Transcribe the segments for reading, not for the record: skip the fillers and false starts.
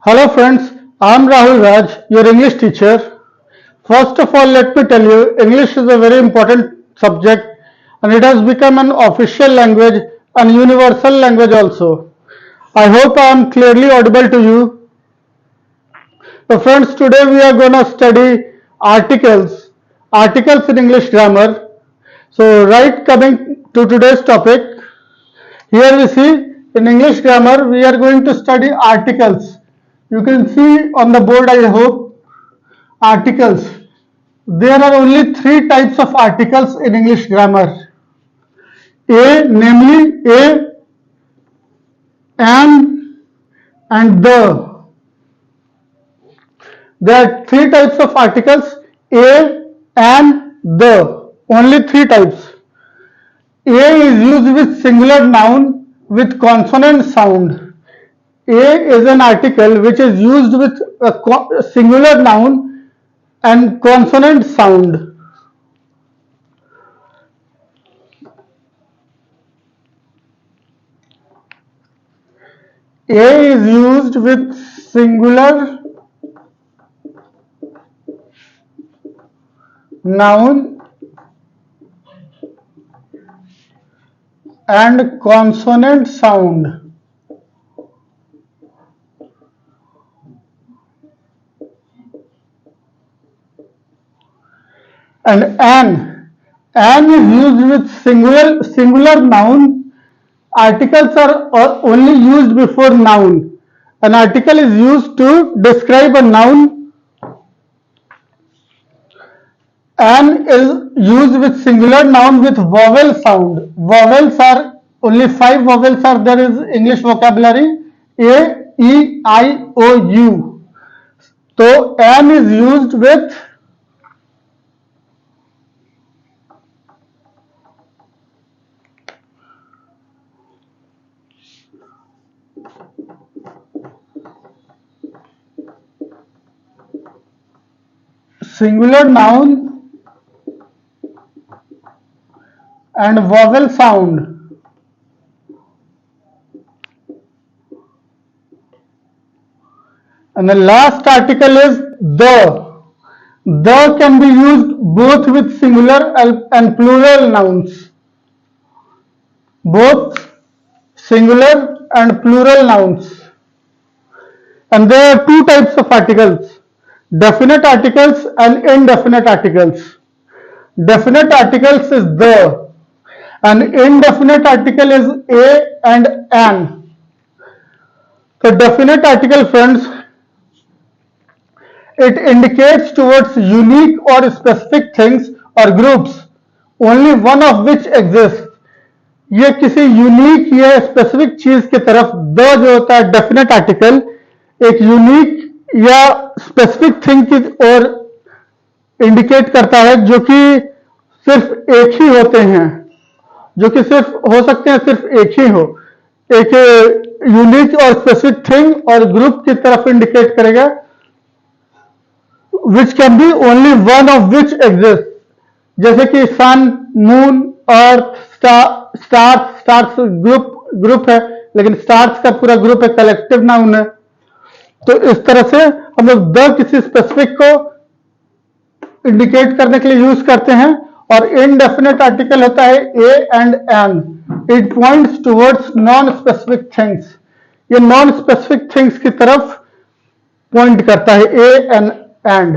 Hello friends, I am Rahul Raj, your English teacher. First of all, let me tell you, English is a very important subject and it has become an official language and universal language also. I hope I am clearly audible to you. So friends, today we are going to study articles in English grammar. So right coming to today's topic, here we see in English grammar we are going to study articles. You can see on the board, I hope, articles. There are only three types of articles in English grammar. Namely and the. There are three types of articles: and the. Only three types. A is used with singular noun with consonant sound. A is an article which is used with a singular noun and consonant sound. A is used with singular noun and consonant sound. And an is used with singular noun. Articles are only used before noun. An article is used to describe a noun. An is used with singular noun with vowel sound. Vowels are only 5 vowels are there in English vocabulary: A, E, I, O, U. So an is used with singular noun and vowel sound. And the last article is the. The can be used both with singular and plural nouns. Both singular and plural nouns. And there are two types of articles: definite articles and indefinite articles. Definite articles is the, and indefinite article is a and an. So definite article, friends, it indicates towards unique or specific things or groups, only one of which exists. ये किसी unique या specific चीज की तरफ the जो होता है definite article एक यूनिक या स्पेसिफिक थिंग की ओर इंडिकेट करता है जो कि सिर्फ एक ही होते हैं, जो कि सिर्फ हो सकते हैं, सिर्फ एक ही हो, एक यूनिक और स्पेसिफिक थिंग और ग्रुप की तरफ इंडिकेट करेगा, which can be only one of which exists. जैसे कि सन, मून, अर्थ, स्टार्स ग्रुप है, लेकिन स्टार्स का पूरा ग्रुप है, कलेक्टिव नाउन है. तो इस तरह से हम लोग द किसी स्पेसिफिक को इंडिकेट करने के लिए यूज करते हैं. और इनडेफिनेट आर्टिकल होता है a and an. It points towards non specific things. ये नॉन स्पेसिफिक थिंग्स की तरफ पॉइंट करता है, a and and.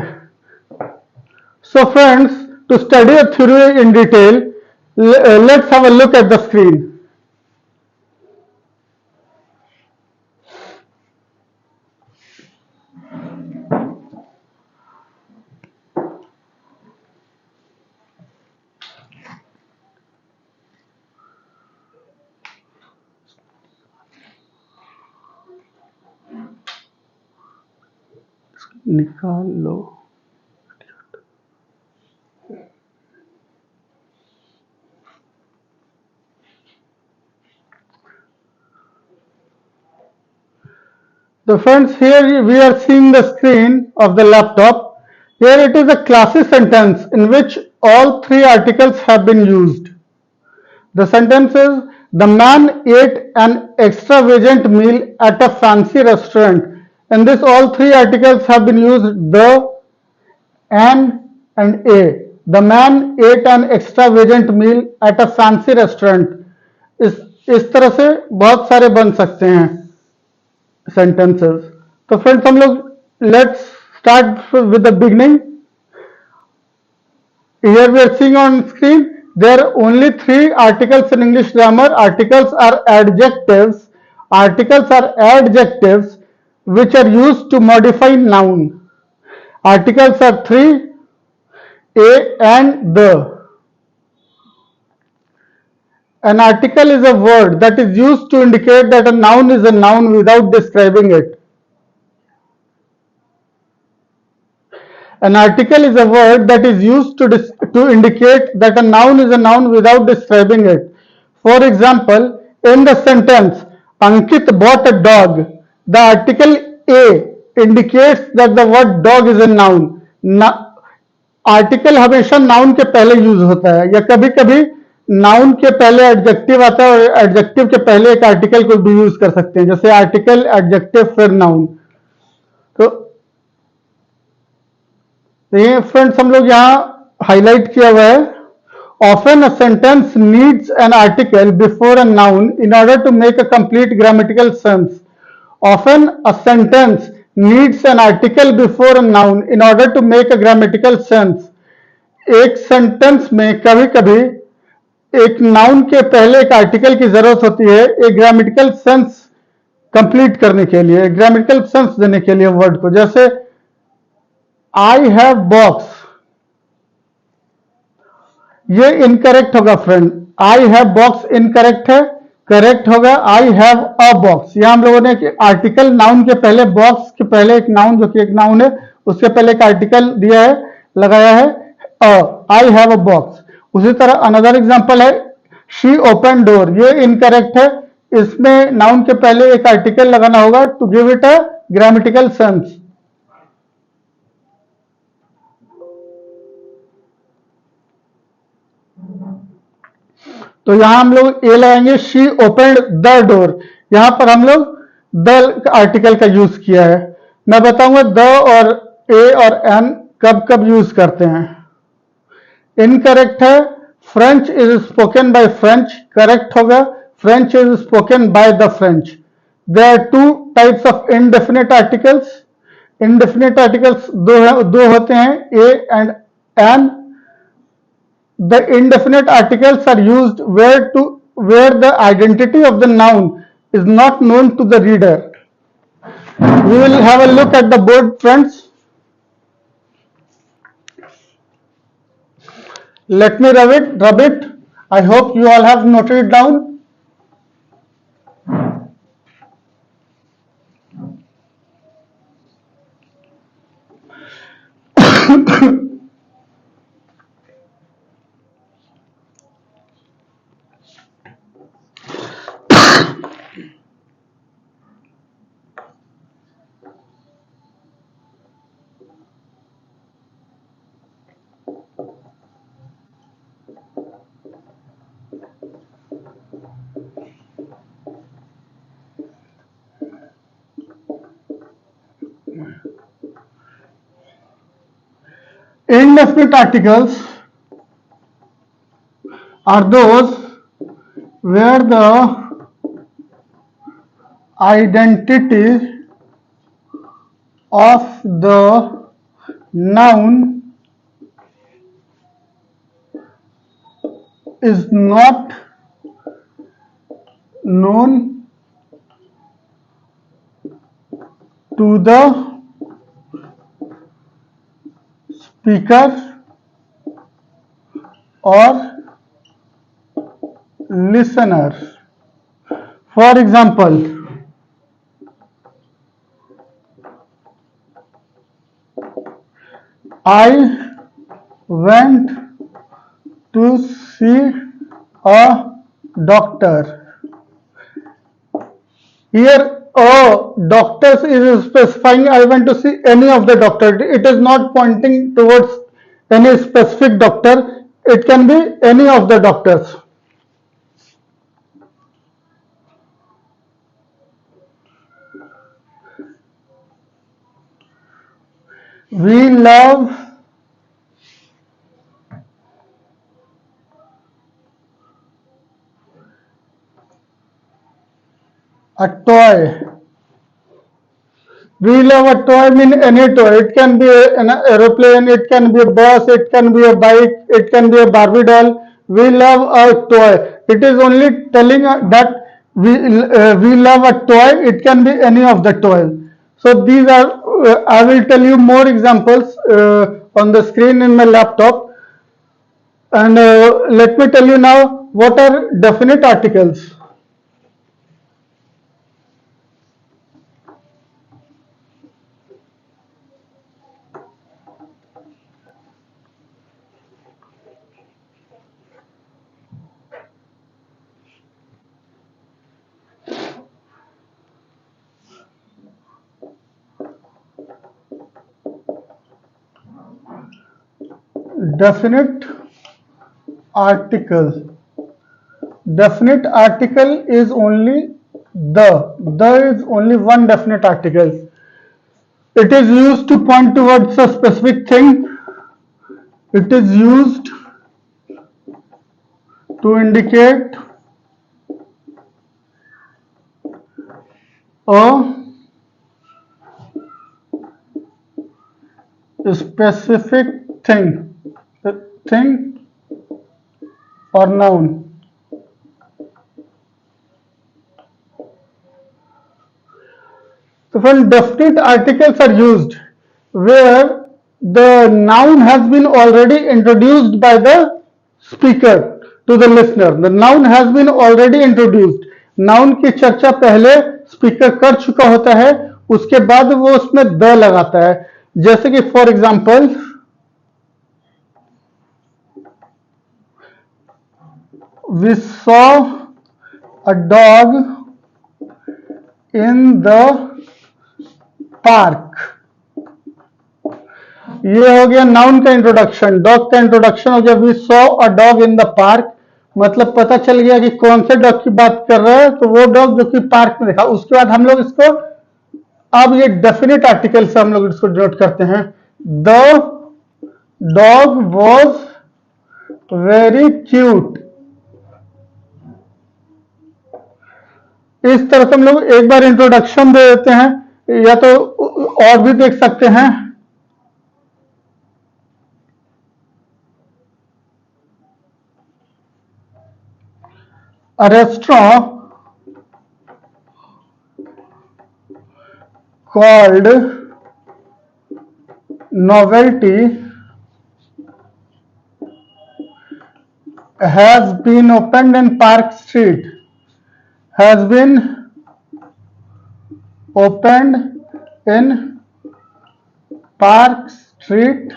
So friends, to study a theory in detail, let's have a look at the screen. निकाल लो. So friends, here we are seeing the screen of the laptop. Here it is a classy sentence in which all three articles have been used. The sentence is, the man ate an extravagant meal at a fancy restaurant In this, all three articles have been used: the, an, and a. The man ate an extravagant meal at a fancy restaurant. इस इस तरह से बहुत सारे बन सकते हैं sentences. तो फ्रेंड्स हम लोग let's start with the beginning. Here we are seeing on screen there are only three articles in English grammar. Articles are adjectives. Articles are adjectives which are used to modify noun. Articles are three: a and the. An article is a word that is used to indicate that a noun is a noun without describing it. An article is a word that is used to indicate that a noun is a noun without describing it. For example, in the sentence, Ankit bought a dog, the article a indicates that the word dog is a noun. Article हमेशा noun के पहले use होता है, या कभी कभी noun के पहले एडजेक्टिव आता है और एडजेक्टिव के पहले एक आर्टिकल को भी यूज कर सकते हैं, जैसे आर्टिकल, एडजेक्टिव, फिर नाउन. तो ये फ्रेंड्स हम लोग यहाँ हाईलाइट किया हुआ है. Often a sentence needs an article before a noun in order to make a complete grammatical sense. Often a sentence needs an article before a noun in order to make a grammatical sense. एक sentence में कभी कभी एक noun के पहले एक article की जरूरत होती है एक ग्रामेटिकल सेंस कंप्लीट करने के लिए, ग्रामेटिकल सेंस देने के लिए वर्ड को. जैसे आई हैव बॉक्स, ये इनकरेक्ट होगा friend. I have box incorrect है, करेक्ट होगा आई हैव अ बॉक्स. यहां हम लोगों ने आर्टिकल नाउन के पहले, बॉक्स के पहले एक नाउन जो कि एक नाउन है उसके पहले एक आर्टिकल दिया है, लगाया है आई हैव अ बॉक्स. उसी तरह अनदर एग्जांपल है शी ओपन डोर, ये इनकरेक्ट है, इसमें नाउन के पहले एक आर्टिकल लगाना होगा to give it a grammatical sense. तो यहां हम लोग ए लगाएंगे, शी ओपन द डोर. यहां पर हम लोग द आर्टिकल का यूज किया है. मैं बताऊंगा द और ए और एन कब कब यूज करते हैं. इनकरेक्ट है, French is spoken by French, correct होगा French is spoken by the French. There are two types of indefinite articles. Indefinite articles दो होते हैं, a and an. The indefinite articles are used where the identity of the noun is not known to the reader. We will have a look at the board, friends. Let me rub it. I hope you all have noted it down. Indefinite articles are those where the identity of the noun is not known to the speaker or listener. For example, I went to see a doctor. Here doctors is specifying I went to see any of the doctor. It is not pointing towards any specific doctor. It can be any of the doctors. We love a toy. We love a toy mean any toy. It can be an aeroplane, it can be a bus, it can be a bike, it can be a Barbie doll. We love a toy. It is only telling that we love a toy. It can be any of the toys. So these are, I will tell you more examples on the screen in my laptop. And let me tell you now what are definite articles. Definite article. Definite article is only the. The is only one definite article. It is used to point towards a specific thing. It is used to indicate a specific thing or noun. So when definite articles are used where the noun has been already introduced by the speaker to the listener. The noun has been already introduced. Noun की चर्चा पहले speaker कर चुका होता है, उसके बाद वो उसमें द लगाता है. जैसे कि for example we saw a dog in the park. ये हो गया नाउन का इंट्रोडक्शन. डॉग का इंट्रोडक्शन हो गया. We saw a dog in the park, मतलब पता चल गया कि कौन से डॉग की बात कर रहे हैं, तो वो डॉग जो कि पार्क में देखा. उसके बाद हम लोग इसको, अब ये डेफिनेट आर्टिकल से हम लोग इसको डिनोट करते हैं. The dog was very cute. इस तरह से हम लोग एक बार इंट्रोडक्शन दे देते हैं, या तो और भी देख सकते हैं. A restaurant called Novelty has been opened in Park Street. Has been opened in Park Street.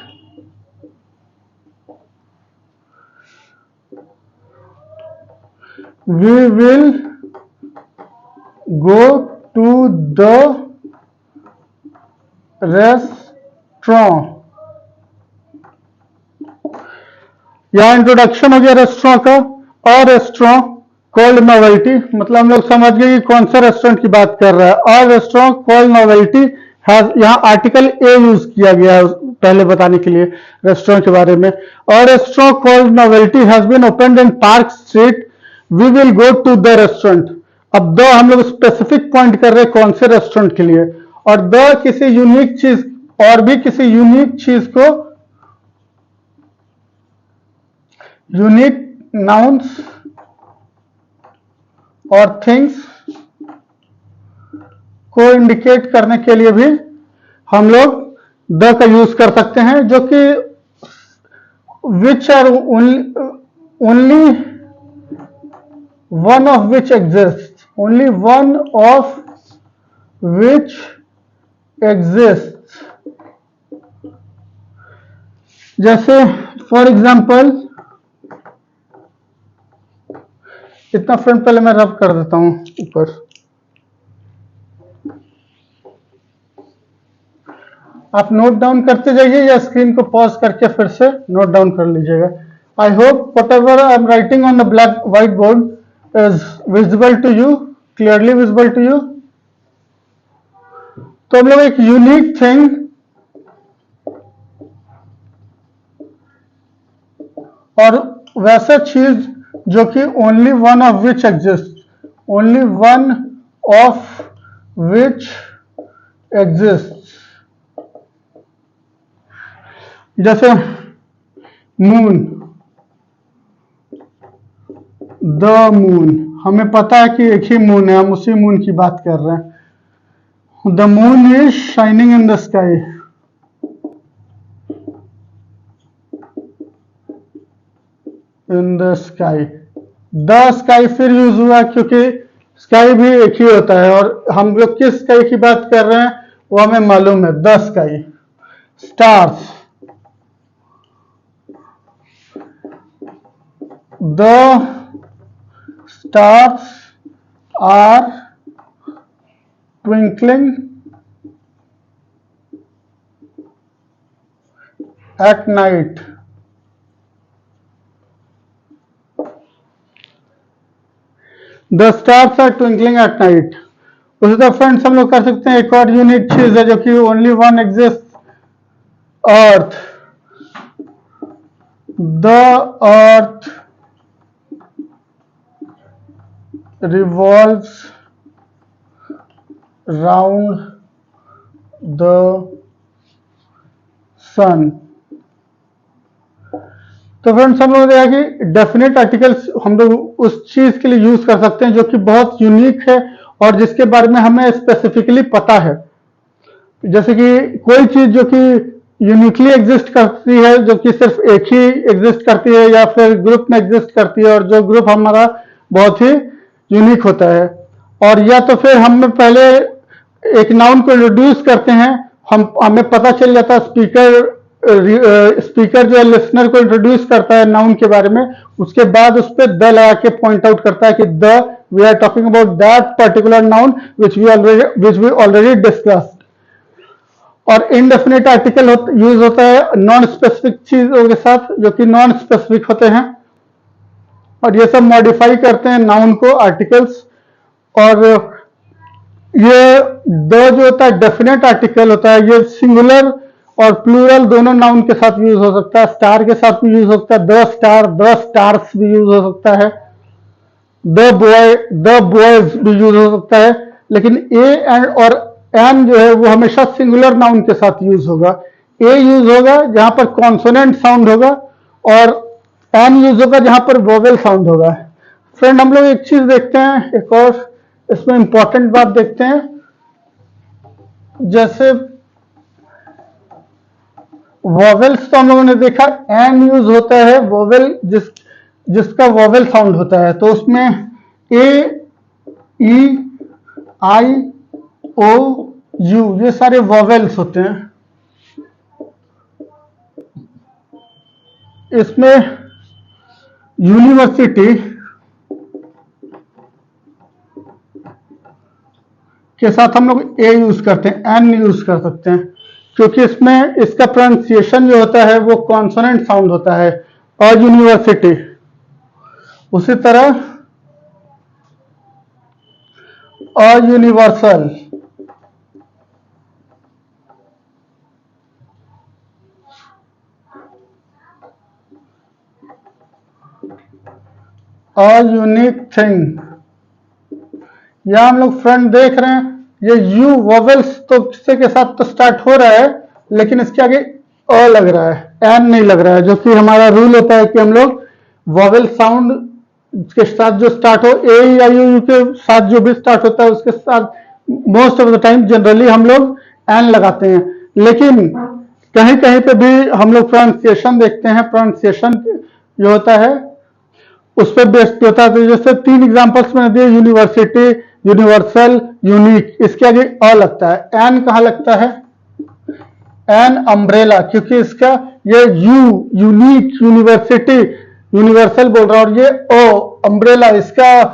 We will go to the restaurant. यह इंट्रोडक्शन हो गया रेस्टोरेंट का. और रेस्टोरेंट कॉल्ड नोवेल्टी, मतलब हम लोग समझ गए कि कौन सा रेस्टोरेंट की बात कर रहा है. और रेस्टोरेंट कॉल्ड नोवेल्टी हैज, यहाँ आर्टिकल ए यूज किया गया है पहले बताने के लिए रेस्टोरेंट के बारे में. और restaurant called Novelty has been opened in Park Street. We will go to the restaurant. अब द हम लोग स्पेसिफिक पॉइंट कर रहे हैं कौन से रेस्टोरेंट के लिए. और द किसी यूनिक चीज, और भी किसी यूनिक चीज को, यूनिक नाउन्स और थिंग्स को इंडिकेट करने के लिए भी हम लोग द का यूज कर सकते हैं, जो कि which are only one of which exist. Only one of which exist. जैसे फॉर एग्जाम्पल, इतना फ्रंट पहले मैं रब कर देता हूं ऊपर. आप नोट डाउन करते जाइए या स्क्रीन को पॉज करके फिर से नोट डाउन कर लीजिएगा. I hope whatever I am writing on the black white board is visible to you, clearly visible to you. तो हम लोग एक यूनिक थिंग और वैसा चीज जो कि only one of which exist, only one of which exist, जैसे मून, द मून, हमें पता है कि एक ही मून है, हम उसी मून की बात कर रहे हैं। The moon is shining in the sky, in the sky, the sky फिर यूज हुआ क्योंकि स्काई भी एक ही होता है और हम लोग किस स्काई की बात कर रहे हैं वो हमें मालूम है, the sky. Stars, the stars are twinkling at night, the stars are twinkling at night। उसी तरह फ्रेंड्स हम लोग कर सकते हैं एक और यूनिक चीज है जो कि only one exist, earth, the earth revolves round the sun। तो फ्रेंड्स हम लोग देखा कि डेफिनेट आर्टिकल्स हम लोग उस चीज के लिए यूज कर सकते हैं जो कि बहुत यूनिक है और जिसके बारे में हमें स्पेसिफिकली पता है। जैसे कि कोई चीज जो कि यूनिकली एग्जिस्ट करती है, जो कि सिर्फ एक ही एग्जिस्ट करती है या फिर ग्रुप में एग्जिस्ट करती है और जो ग्रुप हमारा बहुत ही यूनिक होता है। और या तो फिर हम पहले एक नाउन को इंट्रोड्यूस करते हैं, हमें पता चल जाता है, स्पीकर जो है लिसनर को इंट्रोड्यूस करता है नाउन के बारे में, उसके बाद उस पर द लगा के पॉइंट आउट करता है कि the we are talking about that particular noun which we already discussed. और इनडेफिनेट आर्टिकल यूज होता है नॉन स्पेसिफिक चीजों के साथ जो कि नॉन स्पेसिफिक होते हैं और ये सब मॉडिफाई करते हैं नाउन को, आर्टिकल्स। और ये द जो होता है डेफिनेट आर्टिकल होता है, ये सिंगुलर और प्लूरल दोनों नाउन के साथ यूज हो सकता है, स्टार के साथ भी यूज हो सकता है, द स्टार, द स्टार्स भी यूज हो सकता है, द बॉय, द बॉयज भी यूज हो सकता है। लेकिन ए एंड और एन जो है वो हमेशा सिंगुलर नाउन के साथ यूज होगा। ए यूज होगा जहां पर कॉन्सोनेंट साउंड होगा और एन यूज होगा जहां पर वोवेल साउंड होगा। फ्रेंड हम लोग एक चीज देखते हैं, एक और इसमें इंपॉर्टेंट बात देखते हैं। जैसे वोवेल्स तो हम लोगों ने देखा एन यूज होता है वोवेल जिसका वोवेल साउंड होता है, तो उसमें ए, ई, आई, ओ, यू ये सारे वोवेल्स होते हैं। इसमें यूनिवर्सिटी के साथ हम लोग ए यूज करते हैं, एन यूज कर सकते हैं क्योंकि इसमें इसका प्रोनाउंसिएशन जो होता है वो कॉन्सोनेंट साउंड होता है। और यूनिवर्सिटी उसी तरह और यूनिवर्सल, और यूनिक थिंग। यह हम लोग फ्रेंड देख रहे हैं ये यू वोवेल्स तो किससे के साथ तो स्टार्ट हो रहा है लेकिन इसके आगे अ लग रहा है, एन नहीं लग रहा है, जो कि हमारा रूल होता है कि हम लोग वोवेल साउंड के साथ जो स्टार्ट हो, ए या यू के साथ जो भी स्टार्ट होता है उसके साथ most of the time generally हम लोग एन लगाते हैं। लेकिन कहीं कहीं पे भी हम लोग प्रोनाउंसिएशन देखते हैं, प्रोनाउंसिएशन जो होता है उस पर बेस्ड होता है। तो जैसे 3 एग्जांपल्स मैंने दिए, यूनिवर्सिटी, यूनिवर्सल, यूनिक, इसके आगे अ लगता है। एन कहाँ लगता है? एन अम्ब्रेला, क्योंकि इसका ये यू यूनिक, यूनिवर्सिटी, यूनिवर्सल बोल रहा है और ये ओ अम्ब्रेला, इसका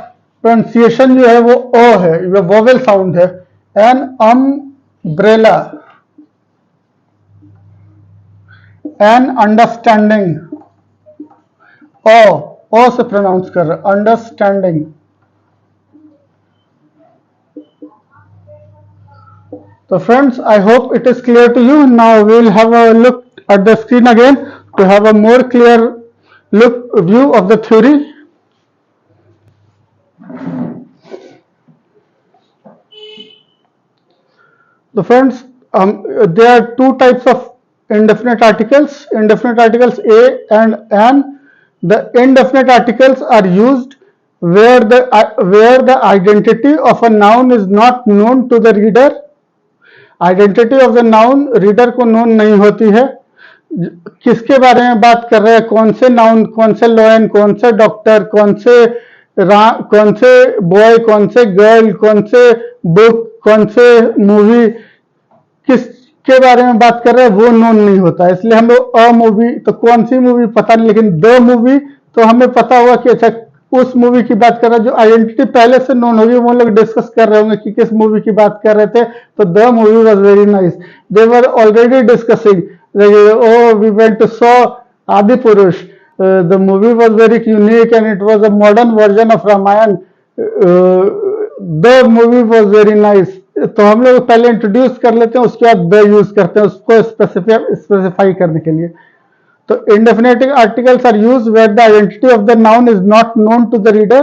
प्रोनाउंसिएशन जो है वो ओ है, ये वोवेल साउंड है। एन अम्ब्रेला, एन अंडरस्टैंडिंग, ओ से प्रोनाउंस कर रहे, understanding. So friends, I hope it is clear to you. Now we will have a look at the screen again to have a more clear Look, view of the theory. So friends, there are two types of indefinite articles a and an. The indefinite articles are used where the identity of a noun is not known to the reader. Identity of the noun reader को known नहीं होती है. किसके बारे में बात कर रहे हैं, कौन से नाउन, कौन से लॉयन, कौन से डॉक्टर, कौन से बॉय, कौन से गर्ल, कौन से बुक, कौन से मूवी, किसके बारे में बात कर रहे हैं वो नोन नहीं होता. इसलिए हम लोग अ मूवी तो कौन सी मूवी पता नहीं, लेकिन द मूवी तो हमें पता हुआ कि अच्छा उस मूवी की बात कर रहा है. जो आइडेंटिटी पहले से नोन होगी वो लोग डिस्कस कर रहे होंगे कि किस मूवी की बात कर रहे थे. तो the movie was very nice, they were already discussing, oh we went to saw Adipurush, the movie was very unique and it was a modern version of Ramayana, the movie was very nice. तो हम लोग पहले introduce कर लेते हैं, उसके बाद the use करते हैं उसको स्पेसिफाई करने के लिए. तो indefinite articles are used where the identity of the noun is not known to the reader.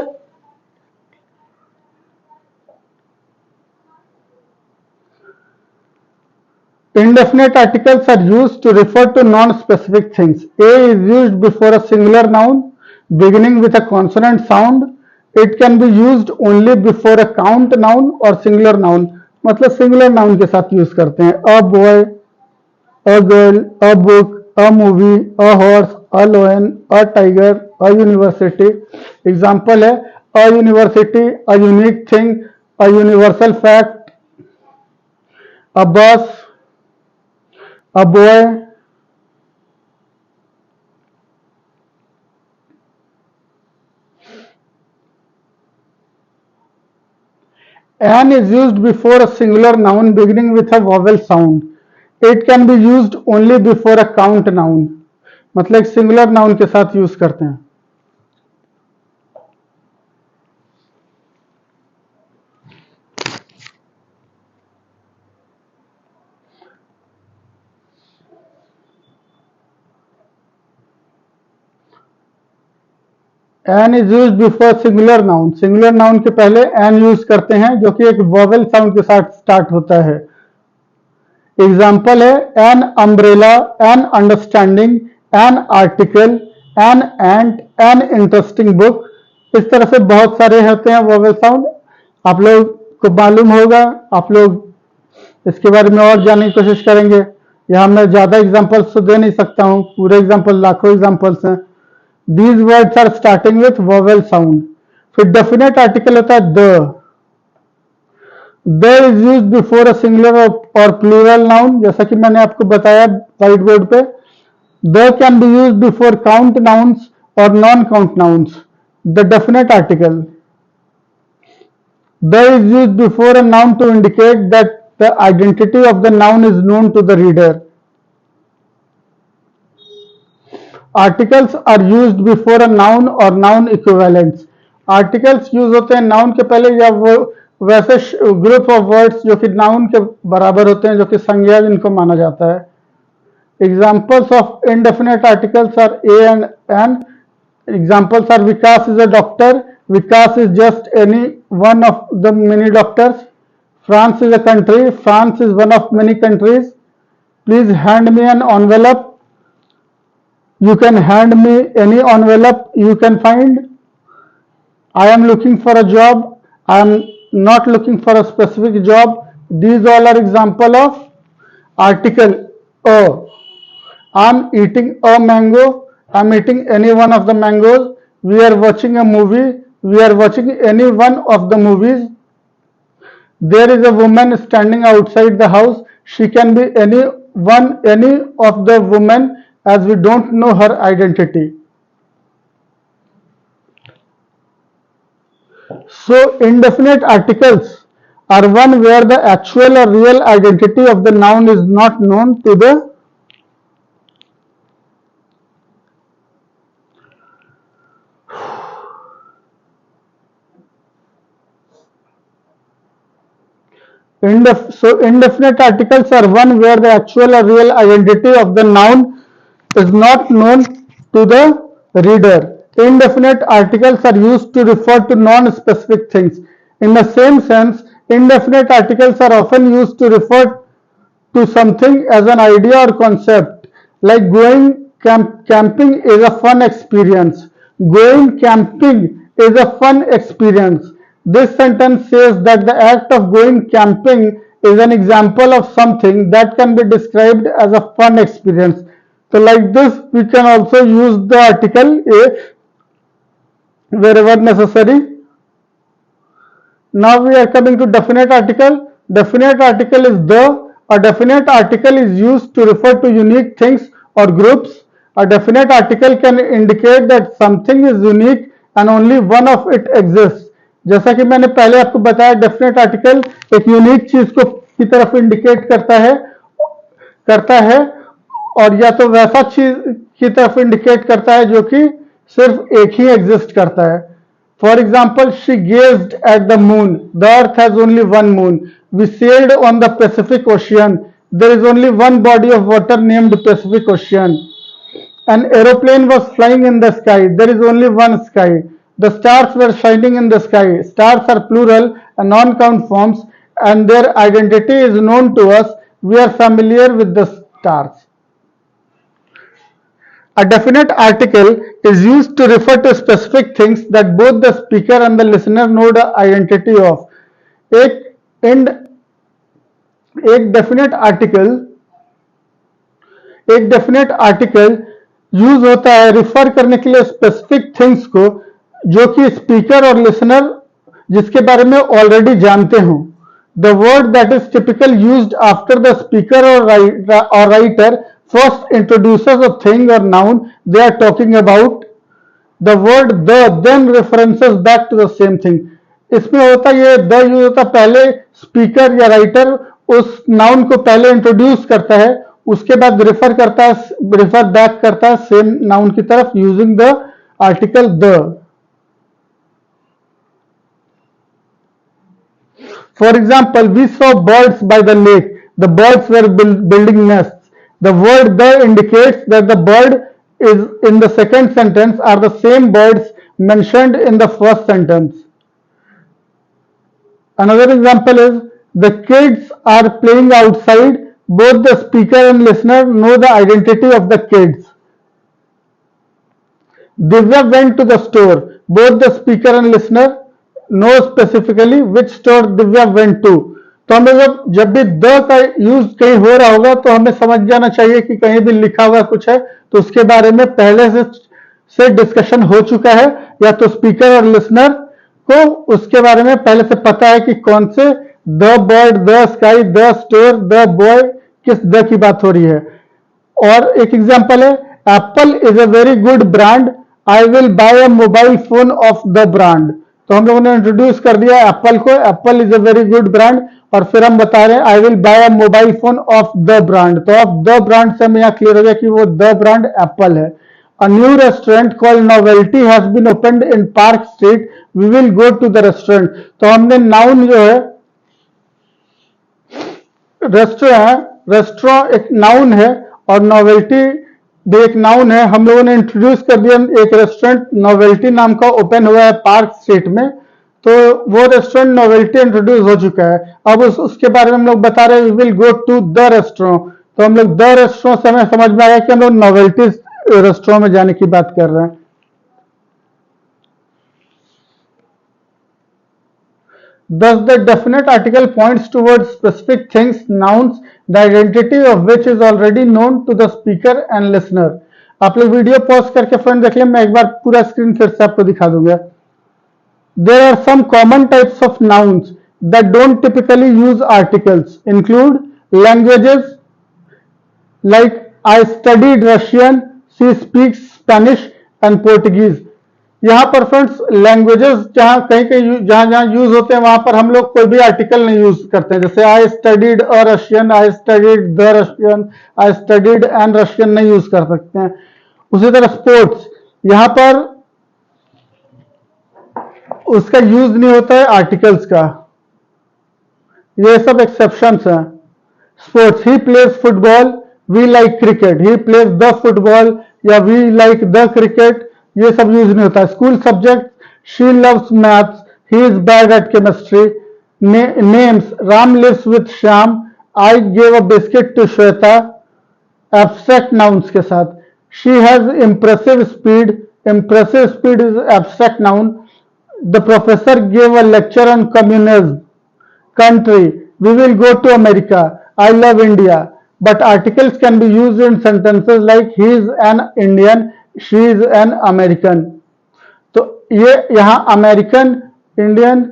Indefinite articles are used to refer to non-specific things. A is used before a singular noun beginning with a consonant sound. It can be used only before a count noun or singular noun. मतलब singular noun के साथ use करते हैं. A boy, a girl, a book, a movie, a horse, a lion, a tiger, a university. Example है a university, a unique thing, a universal fact, a bus, a boy. An is used before a singular noun beginning with a vowel sound. It can be used only before a count noun. मतलब एक singular noun के साथ use करते हैं. An is use before singular noun. Singular noun के पहले N use करते हैं जो कि एक वोवेल साउंड के साथ स्टार्ट होता है. एग्जाम्पल है an umbrella, an understanding, an article, an ant, an interesting book. इस तरह से बहुत सारे होते हैं वोवेल साउंड. आप लोग को मालूम होगा, आप लोग इसके बारे में और जानने की कोशिश करेंगे. यहाँ मैं ज्यादा एग्जाम्पल्स तो दे नहीं सकता हूँ, पूरे एग्जाम्पल लाखों एग्जाम्पल्स हैं. These words are starting with vowel sound. फिर डेफिनेट आर्टिकल होता है the. The is use before a singular और प्लूरल नाउन, जैसा कि मैंने आपको बताया व्हाइट बोर्ड पे. The can be use before count nouns और non count nouns. The definite article. The is use before a noun to indicate that the identity of the noun is known to the reader. Articles are used before a noun और noun equivalents. Articles use होते हैं noun के पहले या वो वैसे group of words जो कि नाउन के बराबर होते हैं, जो कि संज्ञा जिनको माना जाता है. Examples of indefinite articles are a and an. Examples are Vikas is a doctor, Vikas is just any one of the many doctors. France is a country, France is one of many countries. Please hand me an envelope. You can hand me any envelope you can find. I am looking for a job. I am not looking for a specific job. These all are example of article a. I am eating a mango. I am eating any one of the mangoes. We are watching a movie. We are watching any one of the movies. There is a woman standing outside the house. She can be any of the women, as we don't know her identity. So indefinite articles are one where the actual or real identity of the noun is not known to the so indefinite articles are one where the actual or real identity of the noun is not known to the reader. Indefinite articles are used to refer to non-specific things. In the same sense, indefinite articles are often used to refer to something as an idea or concept, like going camping is a fun experience. Going camping is a fun experience. This sentence says that the act of going camping is an example of something that can be described as a fun experience. So like this, we can also use the article a wherever necessary. Now we are coming to definite article. Definite article is the. A definite article is used to refer to unique things or groups. A definite article can indicate that something is unique and only one of it exists. जैसा कि मैंने पहले आपको बताया, definite article एक unique चीज को की तरफ इंडिकेट करता है और या तो वैसा चीज की तरफ इंडिकेट करता है जो कि सिर्फ एक ही एग्जिस्ट करता है. For example, she gazed at the moon. The earth has only one moon. We sailed on the Pacific Ocean. There is only one body of water named Pacific Ocean. An aeroplane was flying in the sky. There is only one sky. The stars were shining in the sky. Stars are plural and non-count forms, and their identity is known to us. We are familiar with the stars. A definite article is used to refer to specific things that both the speaker and the listener know the identity of. एक definite article use होता है refer करने के लिए specific things को जो कि speaker और लिसनर जिसके बारे में ऑलरेडी जानते हो. The word that is typical used after the speaker और writer first introduces a thing or noun they are talking about. The word the then references back to the same thing. इसमें होता ये the use होता पहले speaker या writer उस noun को पहले इंट्रोड्यूस करता है, उसके बाद रिफर बैक करता है सेम नाउन की तरफ using the article the. For example, we saw birds by the lake. The birds were building nests. The word the indicates that the bird is in the second sentence are the same birds mentioned in the first sentence. Another example is the kids are playing outside. Both the speaker and listener know the identity of the kids. Divya went to the store. Both the speaker and listener know specifically which store Divya went to. तो हमें जब भी the का use कहीं हो रहा होगा तो हमें समझ जाना चाहिए कि कहीं भी लिखा हुआ कुछ है तो उसके बारे में पहले से डिस्कशन हो चुका है या तो स्पीकर और लिसनर को उसके बारे में पहले से पता है कि कौन से the bird, the sky, the store, the boy किस द की बात हो रही है. और एक एग्जांपल है Apple is a very good brand. I will buy a mobile phone of the brand. तो हम लोगों ने इंट्रोड्यूस कर दिया एप्पल को. Apple is a very good brand और फिर हम बता रहे हैं I will buy a mobile phone of the brand. तो अब द ब्रांड से हमें यहाँ क्लियर हो गया कि वो द ब्रांड एप्पल है. A new restaurant called Novelty has been opened in Park Street. We will go to the restaurant. तो हमने नाउन जो है रेस्टोरेंट एक नाउन है और नोवेल्टी भी एक नाउन है. हम लोगों ने इंट्रोड्यूस कर दिया एक रेस्टोरेंट नोवेल्टी नाम का ओपन हुआ है पार्क स्ट्रीट में. तो वो रेस्टोरेंट नोवेल्टी इंट्रोड्यूस हो चुका है. अब उसके बारे में हम लोग बता रहे हैं we will go to the restaurant. तो हम लोग द रेस्टोरेंट से हमें समझ में आया कि हम लोग नोवेल्टी रेस्टोरेंट में जाने की बात कर रहे हैं. Thus, the definite article points towards specific things, nouns, the identity of which is already known to the speaker and listener. आप लोग वीडियो पॉज करके फ्रेंड देख लें, मैं एक बार पूरा स्क्रीन फिर से आपको दिखा दूंगा. There are some common types of nouns that don't typically use articles. Include languages like I studied Russian, she speaks Spanish and Portuguese. यहाँ पर फ्रेंड्स लैंग्वेजेस जहां यूज होते हैं वहां पर हम लोग कोई भी आर्टिकल नहीं यूज करते हैं. जैसे I studied a Russian, I studied the Russian, I studied an Russian नहीं यूज कर सकते हैं. उसी तरह स्पोर्ट्स, यहां पर उसका यूज नहीं होता है आर्टिकल्स का. ये सब एक्सेप्शंस हैं. Sports, he plays football, we like cricket. He plays the football या वी लाइक द क्रिकेट. ये सब यूज नहीं होता है। School subject, she loves maths, he is bad at chemistry. Names, Ram lives with Shyam, I gave a biscuit to Shweta, abstract nouns के साथ। She has impressive speed, impressive speed is abstract noun. The professor gave a lecture on communism. Country, we will go to America, I love India. But articles can be used in sentences like he is an Indian, she is an American. तो ये यहाँ American, Indian,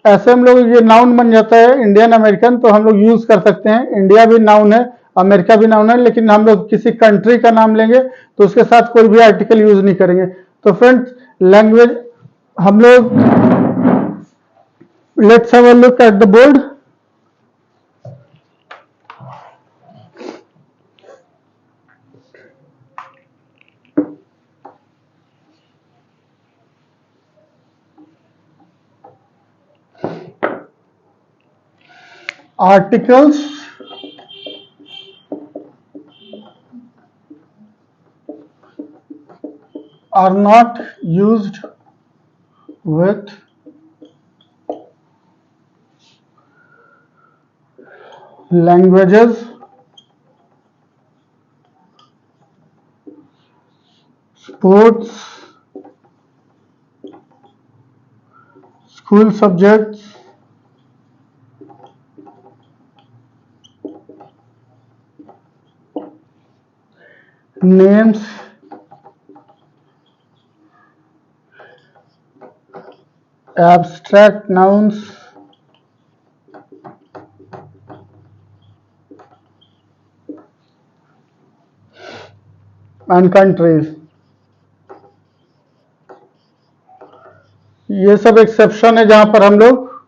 ऐसे हम लोग ये noun बन जाता है इंडियन अमेरिकन, तो हम लोग यूज कर सकते हैं। इंडिया भी नाउन है, अमेरिका भी नाउन है, लेकिन हम लोग किसी कंट्री का नाम लेंगे तो उसके साथ कोई भी आर्टिकल यूज नहीं करेंगे। तो फ्रेंड्स, लैंग्वेज हम लोग, let's have a look at the board. Articles are not used with languages, sports, school subjects, names, abstract nouns, and countries। ये सब एक्सेप्शन है जहां पर हम लोग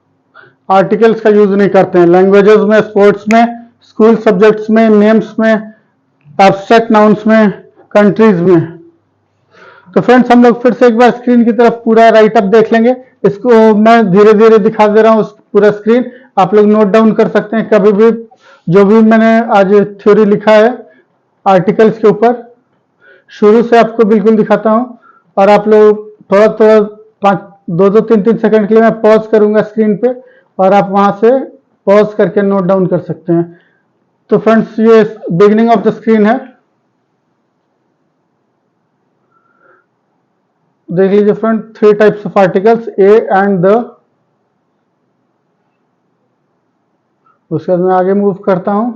आर्टिकल्स का यूज नहीं करते हैं। लैंग्वेजेस में, स्पोर्ट्स में, स्कूल सब्जेक्ट्स में, नेम्स में, एब्स्ट्रैक्ट नाउन्स में, कंट्रीज में। तो फ्रेंड्स, हम लोग फिर से एक बार स्क्रीन की तरफ पूरा राइटअप देख लेंगे। इसको मैं धीरे धीरे दिखा दे रहा हूँ, पूरा स्क्रीन आप लोग नोट डाउन कर सकते हैं कभी भी। जो भी मैंने आज थ्योरी लिखा है आर्टिकल्स के ऊपर, शुरू से आपको बिल्कुल दिखाता हूँ, और आप लोग थोड़ा थोड़ा 2-3 सेकंड के लिए मैं पॉज करूंगा स्क्रीन पे, और आप वहां से पॉज करके नोट डाउन कर सकते हैं। तो फ्रेंड्स, ये बिगिनिंग ऑफ द स्क्रीन है, देख लीजिए friend. 3 types of articles, a and the. उसके बाद मैं आगे मूव करता हूं।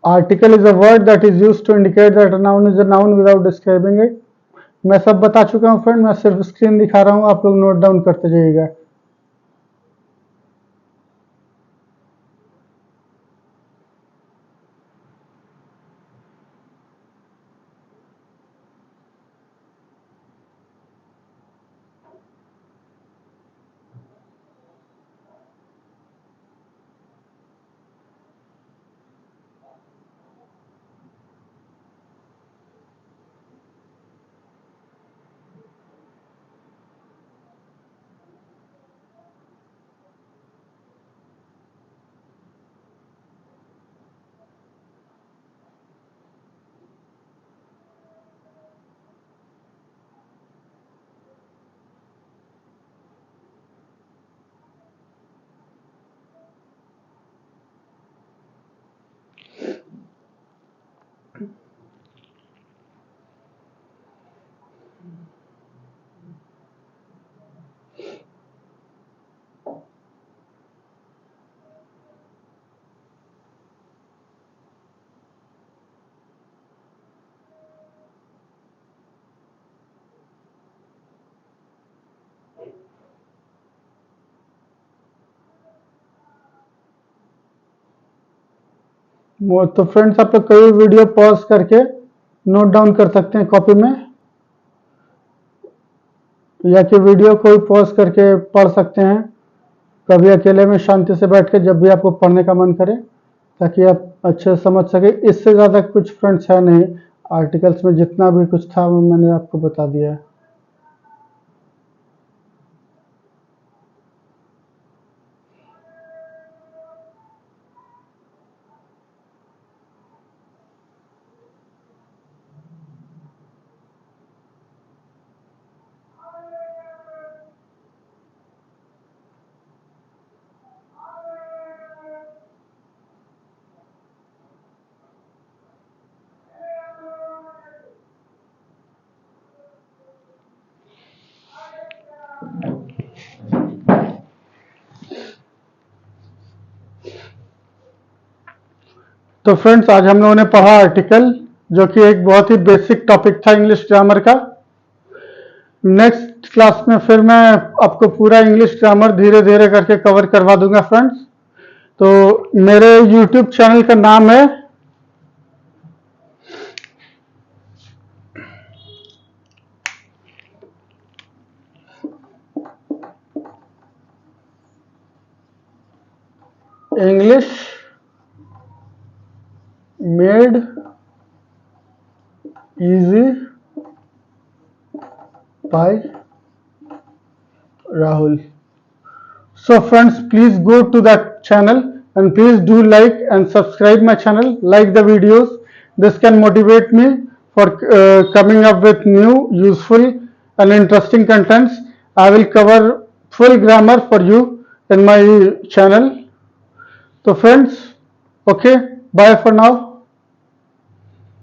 Article is a word that is used to indicate that a noun is a noun without describing it. मैं सब बता चुका हूं फ्रेंड, मैं सिर्फ स्क्रीन दिखा रहा हूं, आप लोग नोट डाउन करते जाइएगा। तो फ्रेंड्स, आप लोग कई वीडियो पॉज करके नोट डाउन कर सकते हैं कॉपी में, या कि वीडियो को पॉज करके पढ़ सकते हैं कभी अकेले में शांति से बैठ के, जब भी आपको पढ़ने का मन करे, ताकि आप अच्छे से समझ सके। इससे ज़्यादा कुछ फ्रेंड्स है नहीं, आर्टिकल्स में जितना भी कुछ था वो मैंने आपको बता दिया है। तो फ्रेंड्स आज हम लोगों ने पढ़ा आर्टिकल, जो कि एक बहुत ही बेसिक टॉपिक था इंग्लिश ग्रामर का। नेक्स्ट क्लास में फिर मैं आपको पूरा इंग्लिश ग्रामर धीरे धीरे करके कवर करवा दूंगा फ्रेंड्स। तो मेरे यूट्यूब चैनल का नाम है English made easy by Rahul. So friends, please go to that channel and please do like and subscribe my channel, like the videos. This can motivate me for coming up with new, useful and interesting contents. I will cover full grammar for you in my channel. So friends, okay, bye for now.